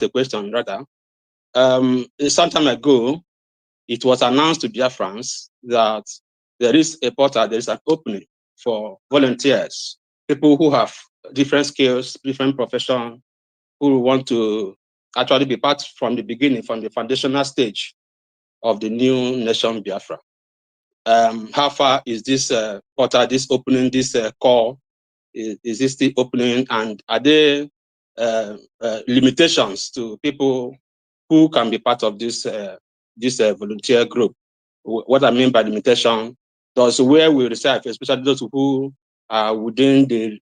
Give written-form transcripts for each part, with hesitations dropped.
the question rather. Some time ago, it was announced to Biafrans that there is a portal, there is an opening for volunteers, people who have different skills, different profession, who want to actually be part from the beginning, from the foundational stage of the new nation Biafra. How far is this portal, this opening, this call? Is this the opening? And are there limitations to people who can be part of this volunteer group? What I mean by limitation, those where we reside, especially those who are within the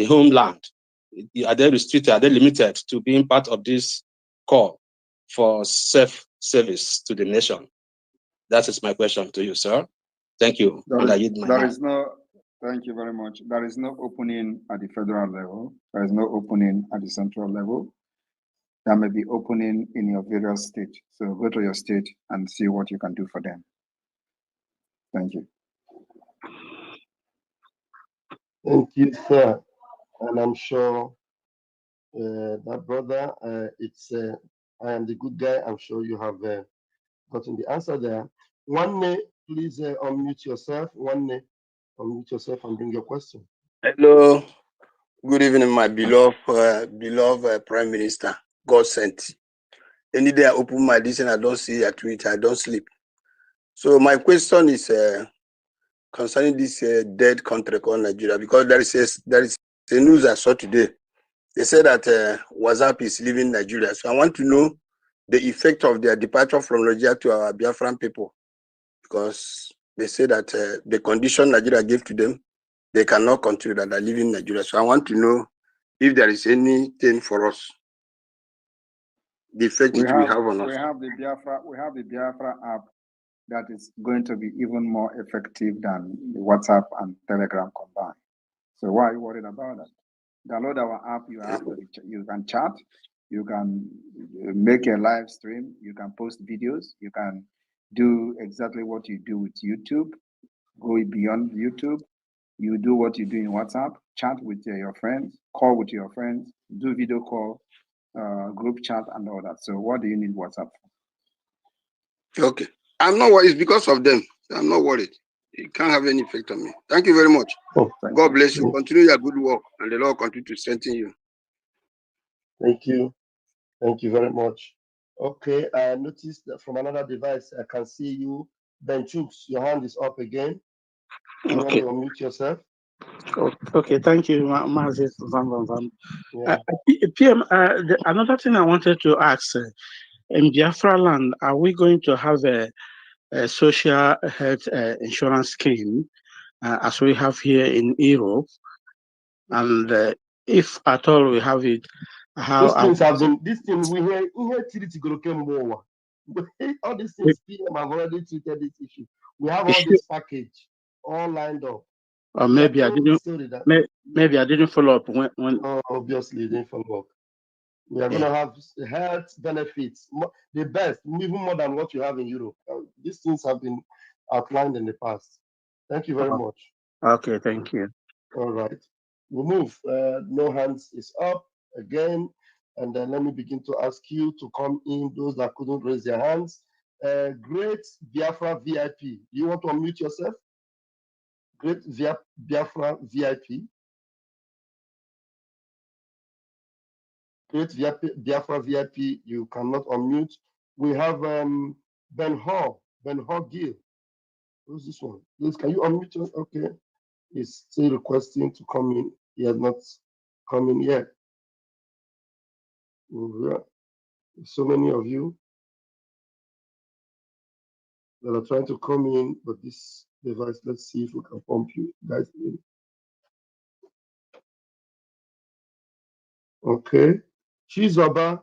homeland, are they restricted? Are they limited to being part of this call for self-service to the nation? That is my question to you, sir. Thank you. Thank you very much. There is no opening at the federal level. There is no opening at the central level. There may be opening in your various states. So go to your state and see what you can do for them. Thank you. Thank you, sir. And I'm sure that brother, I am the good guy. I'm sure you have gotten the answer there. One, please unmute yourself. One, unmute yourself and bring your question. Hello. Good evening, my beloved Prime Minister. God sent. Any day I open my this and I don't see a tweet, I don't sleep. So my question is concerning this dead country called Nigeria, because there is a news I saw today. They say that WhatsApp is leaving Nigeria. So I want to know the effect of their departure from Nigeria to our Biafran people, because they say that the condition Nigeria gave to them, they cannot continue, that are leaving Nigeria. So I want to know if there is anything for us, the effect it will have on us. We have the Biafra app that is going to be even more effective than the WhatsApp and Telegram combined. So why are you worried about that? Download our app. You can chat, you can make a live stream, you can post videos, you can do exactly what you do with YouTube, go beyond YouTube. You do what you do in WhatsApp, chat with your friends, call with your friends, do video call, group chat, and all that. So what do you need WhatsApp for? Okay. I'm not worried. It's because of them. I'm not worried. It can't have any effect on me. Thank you very much. Oh, God bless you. Continue your good work, and the Lord continue to strengthen you. Thank you. Thank you very much. Okay, I noticed that from another device, I can see you. Ben Chooks, your hand is up again. You want to unmute yourself? Okay, thank you, Mazi Van. PM, another thing I wanted to ask, in Biafra land, are we going to have a social health insurance scheme as we have here in Europe? And if at all we have it, how these things we hear all these things PM have already treated this issue. We have all this package all lined up. Or maybe I didn't. Maybe I didn't follow up when. Oh, obviously, you didn't follow up. We are going to have health benefits, the best, even more than what you have in Europe. These things have been outlined in the past. Thank you very much. Okay, thank you. All right, we move. No hands is up again, and then let me begin to ask you to come in. Those that couldn't raise their hands. Great Biafra VIP. You want to unmute yourself? Great Biafra VIP. Great Biafra VIP. You cannot unmute. We have Ben Hall Gill. Who's this one? Please, can you unmute us? Okay. He's still requesting to come in. He has not come in yet. So many of you that are trying to come in, but this device, let's see if we can pump you guys in. Okay. Chizaba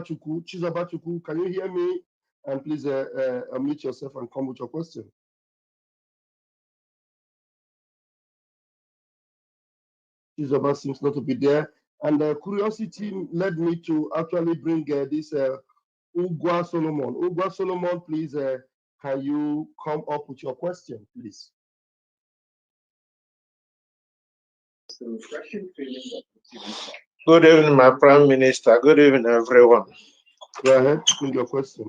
Chukwu, can you hear me? And please unmute yourself and come with your question. Chizaba seems not to be there. And curiosity led me to actually bring this Ugwa Solomon. Ugwa Solomon, please, can you come up with your question, please? Good evening, my Prime Minister. Good evening, everyone. Go ahead with your question.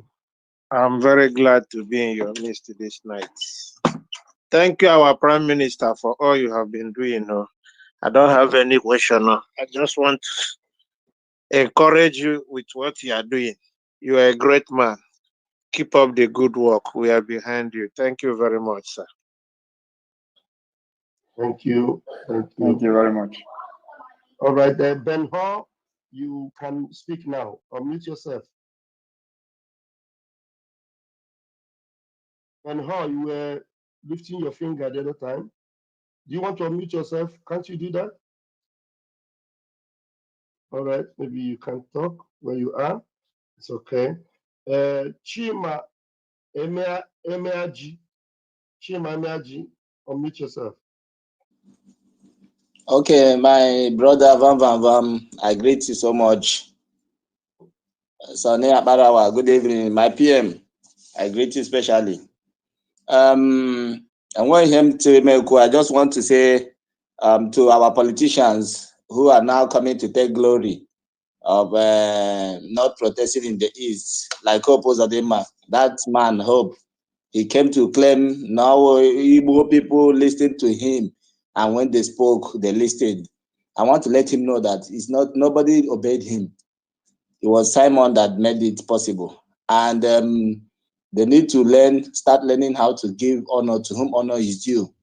I'm very glad to be in your midst this night. Thank you, our Prime Minister, for all you have been doing. I don't have any question. I just want to encourage you with what you are doing. You are a great man. Keep up the good work. We are behind you. Thank you very much, sir. Thank you. Thank you. Thank you very much. All right, Ben Hall, you can speak now. Unmute yourself. Ben Hall, you were lifting your finger the other time. Do you want to unmute yourself? Can't you do that? All right, maybe you can talk where you are. It's okay. Chima Emeaji. Chima Emeaji, unmute yourself. Okay, my brother Van Van Van, I greet you so much. Sonny Abarawa, good evening. My PM, I greet you especially. I want him to make. I just want to say to our politicians who are now coming to take glory of not protesting in the East, like Hope Uzodinma. That man, Hope, he came to claim now Igbo people listened to him, and when they spoke, they listened. I want to let him know that it's not nobody obeyed him. It was Simon that made it possible, and they need to start learning how to give honor to whom honor is due.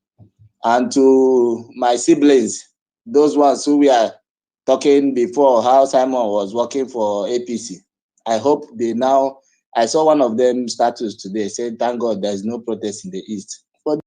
And to my siblings, those ones who we are talking before, how Simon was working for APC. I hope they now. I saw one of them status today saying, "Thank God there is no protest in the East." But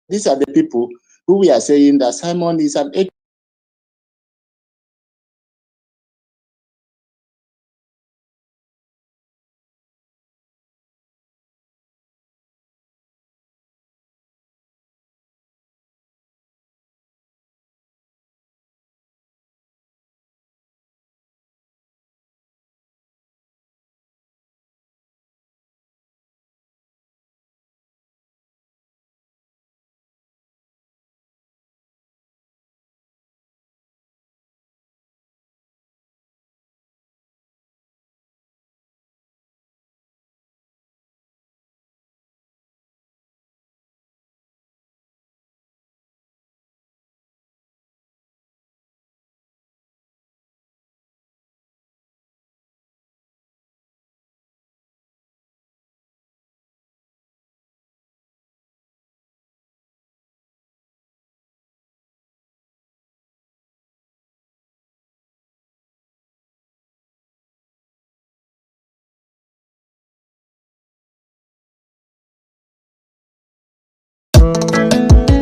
these are the people who we are saying that Simon is an APC.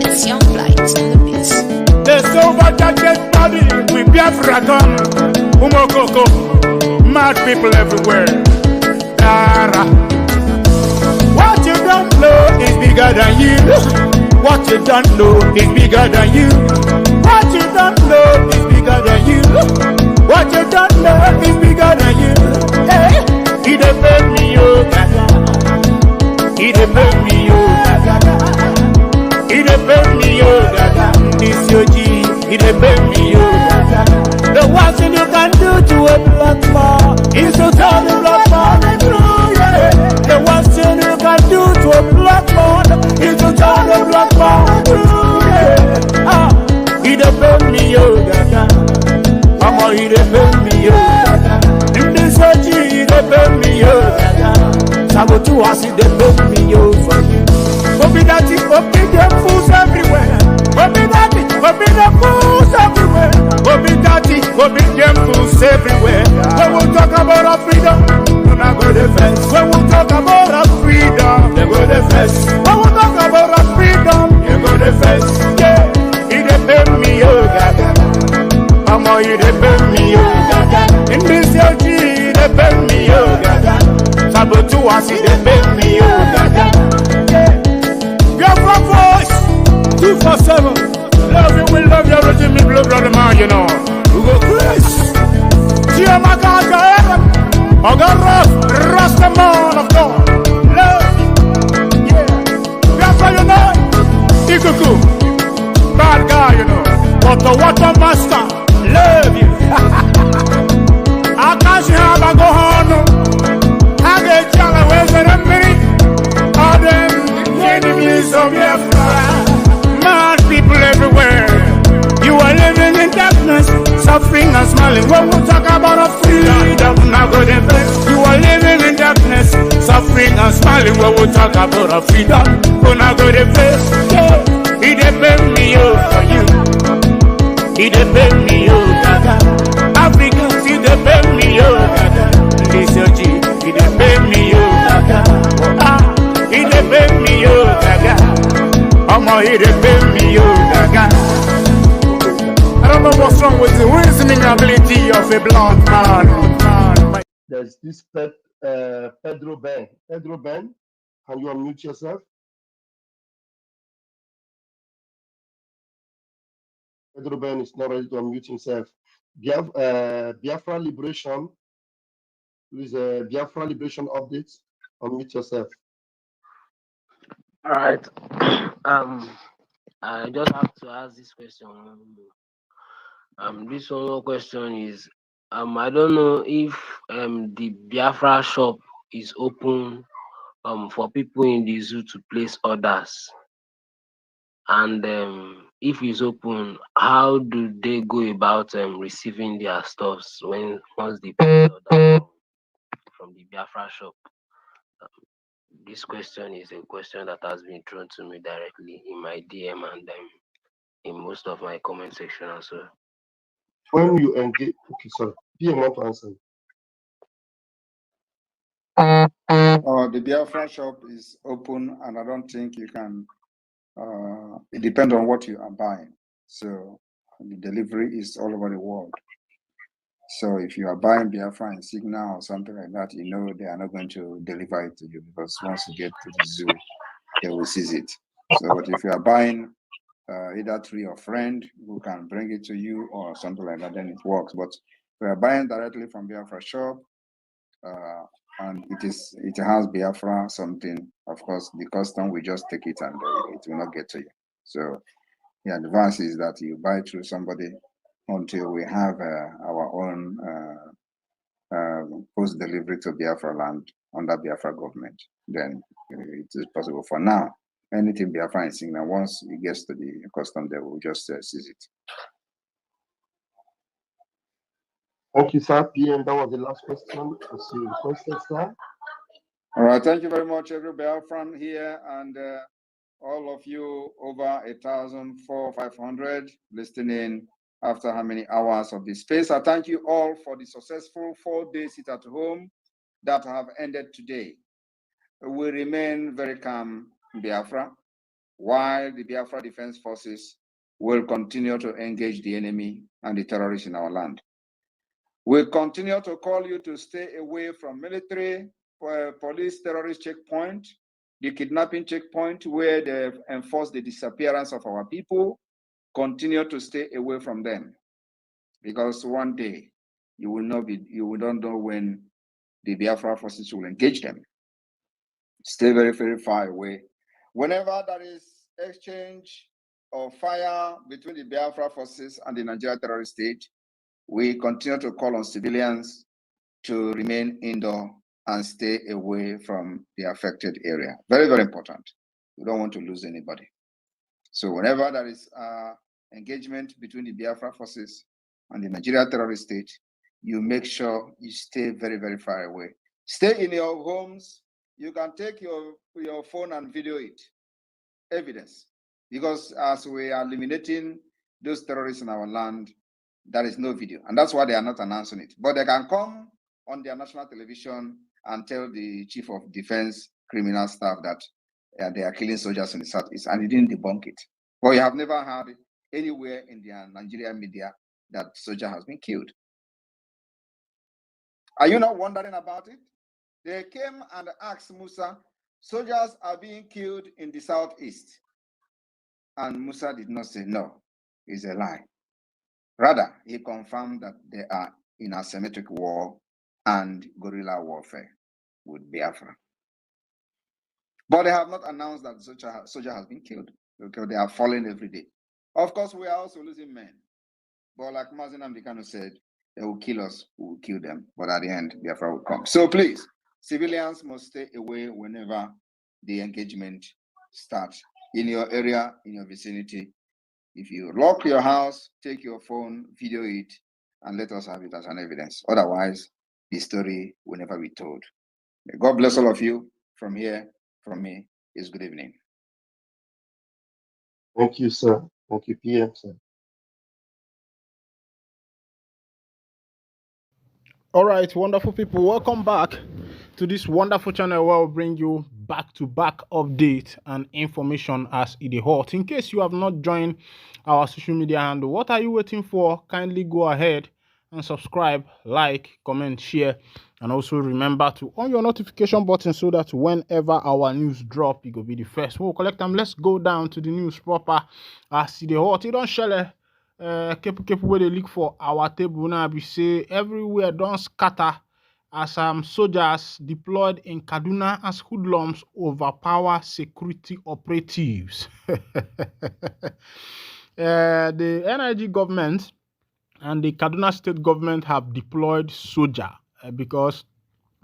It's Young Flight on the beats. The silver jacket body with biafra gun. Umokoko, mad people everywhere. Dara. What you don't know is bigger than you. What you don't know is bigger than you. What you don't know is bigger than you. What you don't know is bigger than you. Hey, he dey pay me, oh, gaga. He dey pay me, oh, gaga. He dey pay me, oh, gaga. This your G, he dey pay me, oh, gaga. The worst thing you can do to a black man is to tell the black man the truth, yeah. The worst thing you can do to a black man is to tell the black man the truth, yeah. Ah, he dey pay me, oh, gaga. Mama, he dey pay me, oh, gaga. In this G, he dey pay me, oh, gaga. us, they pay me over you. Obi daddy, obi them fools everywhere. Obi daddy, obi them fools everywhere. Obi daddy, obi them fools everywhere. When we talk about our freedom, we not go the first. When we talk about our freedom, they go the first. When we talk about our freedom, they go the first. Yeah, he dey pay me, oh gaga. Mama, he dey pay me, oh gaga. In this year, he dey pay me, oh gaga. Sabotu was he dey pay me, oh gaga. Biafra voice 247. Love you, we love you, everything me blood, brother man, you know. We go Chris. Chiamaka, Ogarras, Rasta man of God. Love you. Yeah. Biafra, you know. Ikuku. Bad guy, you know. Water master. Love you. I can't see how I go on. I get yellow, where's the minute? All them enemies of Biafra. Mad people everywhere. You are living in darkness, suffering and smiling. When we talk about a freedom, now go the best. You are living in darkness, suffering and smiling. When we talk about a freedom, go now go the best. Yeah. He dey pay me for you. He dey pay me gaga. Africans, he dey pay me gaga. This your G, he dey pay me gaga. Ah, he dey pay me gaga. Omo, he dey pay me gaga. I don't know what's wrong with the reasoning ability of a black man. There's this Pedro Ben. Pedro Ben, can you unmute yourself? Pedro Ben is not ready to unmute himself. Biafra Liberation, please, Biafra Liberation updates. Unmute yourself. All right. I just have to ask this question. This one question is, I don't know if the Biafra shop is open for people in the zoo to place orders, and if it's open, how do they go about receiving their stuffs once they place order from the Biafra shop? This question is a question that has been thrown to me directly in my DM and in most of my comment section as well. When you engage, okay, sorry, PM want to answer. The Biafra shop is open, and I don't think you can. It depends on what you are buying. So the delivery is all over the world. So if you are buying Biafra in Signal or something like that, you know they are not going to deliver it to you, because once you get to the zoo, they will seize it. So, but if you are buying either through your friend who can bring it to you or something like that, then it works. But if you are buying directly from Biafra shop, and it has Biafra something, of course, the custom will just take it and it will not get to you. So the advice is that you buy through somebody until we have our own post delivery to Biafra land under Biafra government. Then it is possible. For now, anything Biafra is Signal, once it gets to the custom, they will just seize it. Thank you, sir. PM, that was the last question as you requested, sir. All right, thank you very much, every Biafran here, and all of you over 1,500 listening after how many hours of this space. I thank you all for the successful 4-day sit at home that have ended today. We remain very calm in Biafra, while the Biafra Defense Forces will continue to engage the enemy and the terrorists in our land. We'll continue to call you to stay away from military, police, terrorist checkpoint, the kidnapping checkpoint where they enforce the disappearance of our people. Continue to stay away from them, because one day you will not know when the Biafra forces will engage them. Stay very, very far away. Whenever there is exchange of fire between the Biafra forces and the Nigeria terrorist state, we continue to call on civilians to remain indoor and stay away from the affected area. Very, very important. We don't want to lose anybody. So whenever there is engagement between the Biafra forces and the Nigeria terrorist state, you make sure you stay very, very far away. Stay in your homes. you can take your phone and video it. Evidence. Because as we are eliminating those terrorists in our land, there is no video. And that's why they are not announcing it. But they can come on their national television and tell the chief of defense criminal staff that they are killing soldiers in the southeast, and he didn't debunk it. But you have never heard anywhere in the Nigerian media that soldier has been killed. Are you not wondering about it? They came and asked Musa, soldiers are being killed in the southeast. And Musa did not say no, it's a lie. Rather, he confirmed that they are in asymmetric war and guerrilla warfare with Biafra. But they have not announced that the soldier has been killed, because they are falling every day. Of course, we are also losing men. But like Mazin Amdekano said, they will kill us, we will kill them. But at the end, Biafra will come. So please, civilians must stay away whenever the engagement starts. In your area, in your vicinity, if you lock your house, take your phone, video it, and let us have it as an evidence. Otherwise, the story will never be told. May God bless all of you. From here, from me, is good evening. Thank you, sir. Thank you, PM, sir. All right, wonderful people, welcome back to this wonderful channel where we bring you back-to-back update and information as it is hot. In case you have not joined our social media handle, what are you waiting for? Kindly go ahead and subscribe, like, comment, share, and also remember to on your notification button so that whenever our news drop, you go be the first. We'll collect them. Let's go down to the news proper as it is hot. You don't share keep where they look for our table now. We say everywhere don't scatter as soldiers deployed in Kaduna as hoodlums overpower security operatives. The NIG government and the Kaduna state government have deployed soldier because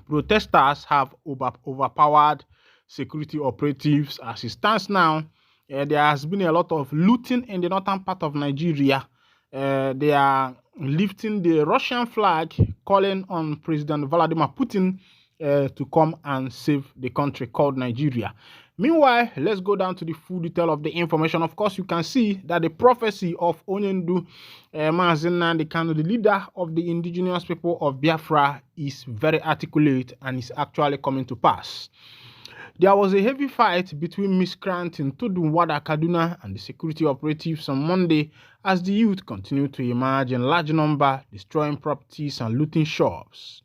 protesters have overpowered security operatives. As it stands now, there has been a lot of looting in the northern part of Nigeria. They are lifting the Russian flag, calling on President Vladimir Putin to come and save the country called Nigeria. Meanwhile, let's go down to the full detail of the information. Of course, you can see that the prophecy of Onyendu Maazina Ndekano, the leader of the indigenous people of Biafra, is very articulate and is actually coming to pass. There was a heavy fight between miscreants in Tudunwada, Kaduna and the security operatives on Monday as the youth continued to emerge in large number, destroying properties and looting shops.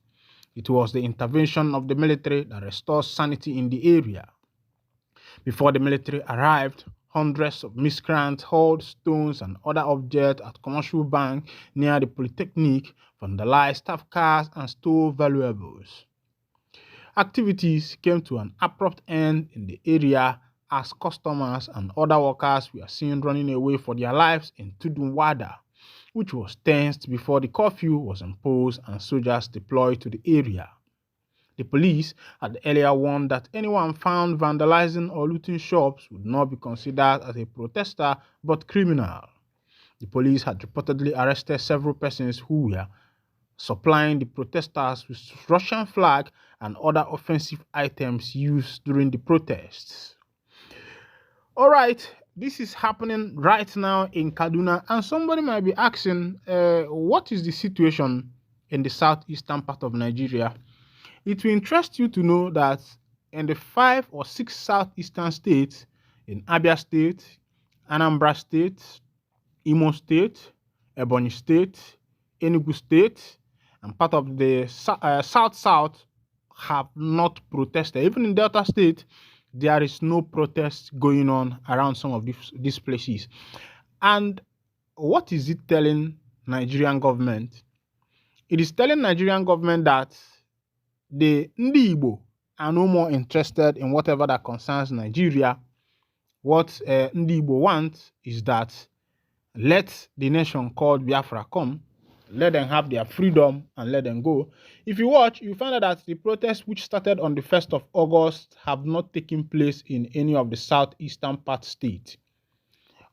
It was the intervention of the military that restored sanity in the area. Before the military arrived, hundreds of miscreants hurled stones and other objects at commercial bank near the Polytechnic, vandalized staff cars and stole valuables. Activities came to an abrupt end in the area as customers and other workers were seen running away for their lives in Tudunwada, which was tensed before the curfew was imposed and soldiers deployed to the area. The police had earlier warned that anyone found vandalizing or looting shops would not be considered as a protester but criminal. The police had reportedly arrested several persons who were supplying the protesters with Russian flag and other offensive items used during the protests. All right, this is happening right now in Kaduna, and somebody might be asking, what is the situation in the southeastern part of Nigeria? It will interest you to know that in the 5 or 6 southeastern states, in Abia State, Anambra State, Imo State, Ebonyi State, Enugu State, and part of the South have not protested. Even in Delta State, there is no protest going on around some of these places. And what is it telling Nigerian government? It is telling Nigerian government that the Ndi Igbo are no more interested in whatever that concerns Nigeria. What Ndi Igbo want is that let the nation called Biafra come, let them have their freedom and let them go. If you watch, you find out that the protests which started on the 1st of August have not taken place in any of the southeastern part states.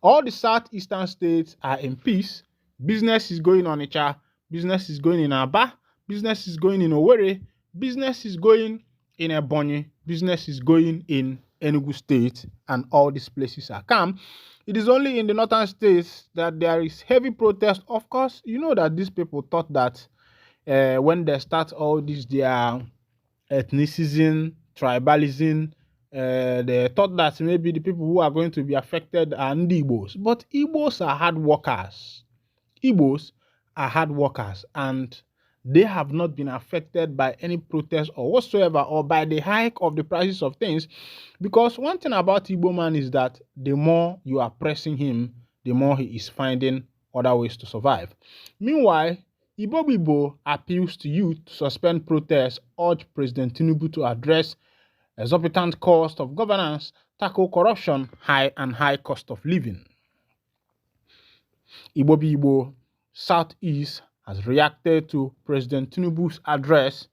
All the southeastern states are in peace. Business is going on Icha, business is going in Aba, business is going in Owerri, business is going in Ebonyi, business is going in Enugu State, and all these places are calm. It is only in the northern states that there is heavy protest. Of course, you know that these people thought that when they start all this, their ethnicism, tribalism, they thought that maybe the people who are going to be affected are the Igbos. But Igbos are hard workers. Igbos are hard workers, and they have not been affected by any protest or whatsoever, or by the hike of the prices of things. Because one thing about Igbo man is that the more you are pressing him, the more he is finding other ways to survive. Meanwhile, Igbo Bibo appeals to you to suspend protests, urge President Tinubu to address exorbitant cost of governance, tackle corruption, high cost of living. Igbo Southeast has reacted to President Tinubu's address,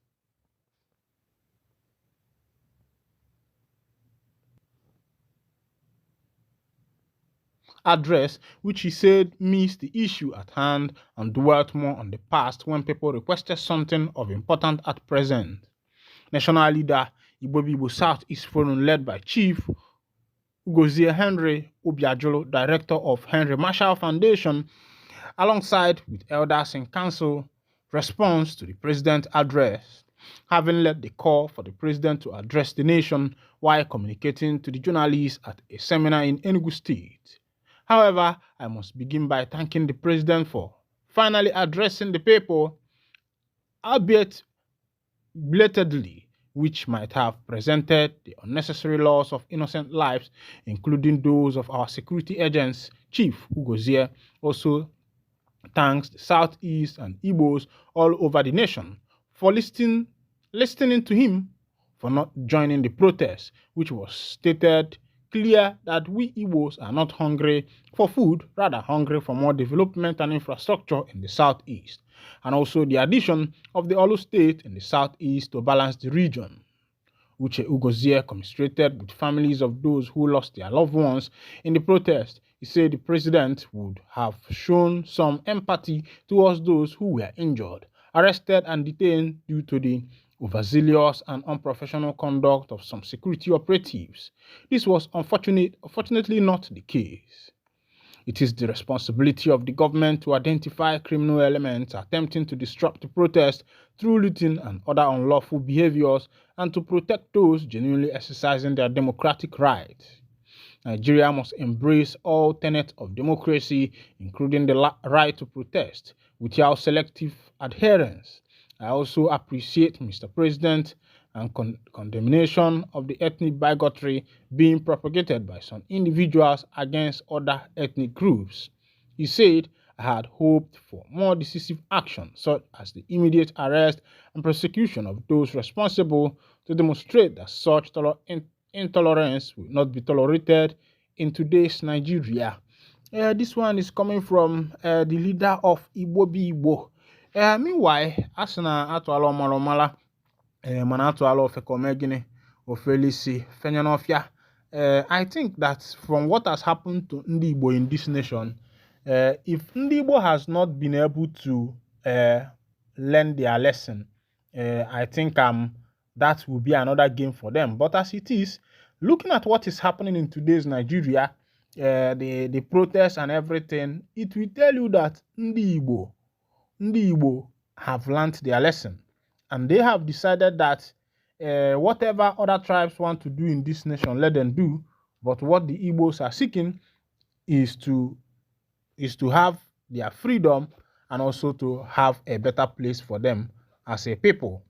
which he said missed the issue at hand and dwelt more on the past when people requested something of importance at present. National leader Igbo Southeast Forum, led by Chief Ugozie Henry Obiajolo, director of Henry Marshall Foundation, alongside with elders in council, response to the president's address, having led the call for the president to address the nation while communicating to the journalists at a seminar in Enugu State. However, I must begin by thanking the president for finally addressing the people, albeit belatedly, which might have presented the unnecessary loss of innocent lives, including those of our security agents. Chief Ugozie also thanks the Southeast and Igbos all over the nation for listening to him, for not joining the protest, which was stated clear that we Igbos are not hungry for food, rather hungry for more development and infrastructure in the Southeast, and also the addition of the Olu state in the Southeast to balance the region. Uche Ugozie commiserated with families of those who lost their loved ones in the protest. He said the president would have shown some empathy towards those who were injured, arrested, and detained due to the overzealous and unprofessional conduct of some security operatives. This was unfortunately not the case. It is the responsibility of the government to identify criminal elements attempting to disrupt the protest through looting and other unlawful behaviors, and to protect those genuinely exercising their democratic rights. Nigeria must embrace all tenets of democracy, including the right to protest, without selective adherence. I also appreciate, Mr. President, and condemnation of the ethnic bigotry being propagated by some individuals against other ethnic groups. He said, I had hoped for more decisive action, such as the immediate arrest and prosecution of those responsible, to demonstrate that such intolerance will not be tolerated in today's Nigeria. This one is coming from the leader of Igbo. Meanwhile, Asana Atwalo Maromala, Manatwalo Fekomegine, Ofelisi, Fenyanofia. I think that from what has happened to Ndibo in this nation, if Ndibo has not been able to learn their lesson, I think that will be another game for them. But as it is, looking at what is happening in today's Nigeria, the protests and everything, it will tell you that Ndi Igbo have learned their lesson, and they have decided that whatever other tribes want to do in this nation, let them do. But what the Igbos are seeking is to have their freedom, and also to have a better place for them as a people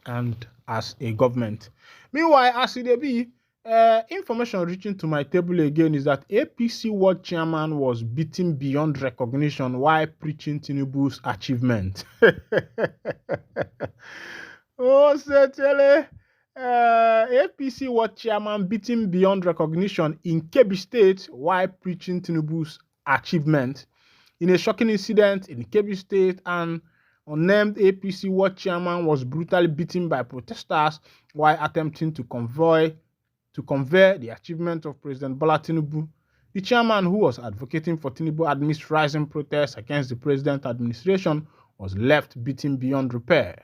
and as a government. Meanwhile, as it be, information reaching to my table again is that APC world chairman was beaten beyond recognition while preaching Tinubu's achievement. Oh, certainly. APC world chairman beaten beyond recognition in Kebbi State while preaching Tinubu's achievement. In a shocking incident in Kebbi State, an unnamed APC world chairman was brutally beaten by protesters while attempting to convey the achievement of President Bola Tinubu. The chairman, who was advocating for Tinubu amidst rising protests against the president's administration, was left beaten beyond repair.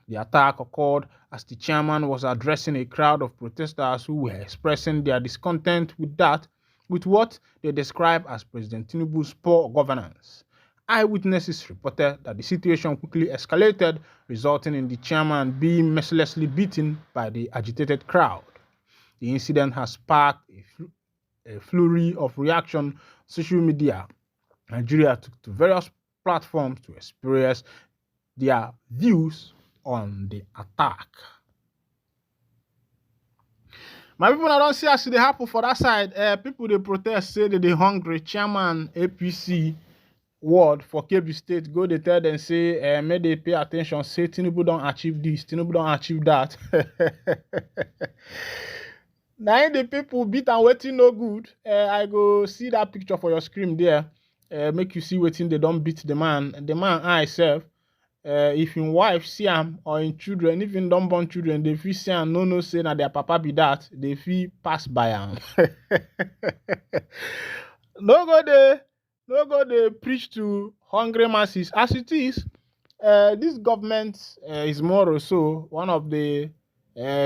The attack occurred as the chairman was addressing a crowd of protesters who were expressing their discontent with what they describe as President Tinubu's poor governance. Eyewitnesses reported that the situation quickly escalated, resulting in the chairman being mercilessly beaten by the agitated crowd. The incident has sparked a flurry of reaction on social media. Nigeria took to various platforms to express their views on the attack. My people, I don't see as they happen for that side. People they protest, say that they hungry. Chairman APC word for Kebbi State go they tell them say may they pay attention. Say Tinubu don't achieve this, Tinubu don't achieve that. Now the people beat and waiting no good. I go see that picture for your screen there. Make you see waiting they don't beat the man. The man I self. If in wife see him or in children, if in don't born children, they feel see him no say that their papa be that, they feel pass by him. No go they preach to hungry masses. As it is, this government is more or so one of the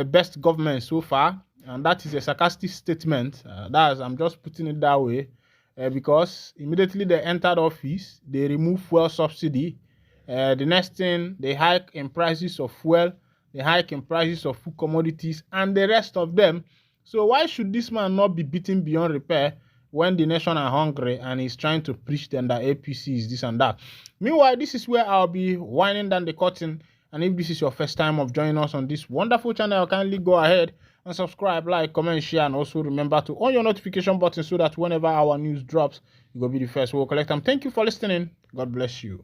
best governments so far, and that is a sarcastic statement. I'm just putting it that way, because immediately they entered office, they remove fuel subsidy. The next thing, they hike in prices of fuel, they hike in prices of food commodities, and the rest of them. So why should this man not be beaten beyond repair when the nation are hungry and he's trying to preach them that APC is this and that? Meanwhile, this is where I'll be winding down the curtain. And if this is your first time of joining us on this wonderful channel, kindly go ahead and subscribe, like, comment, share, and also remember to on your notification button so that whenever our news drops, you will be the first. We'll collect them. Thank you for listening. God bless you.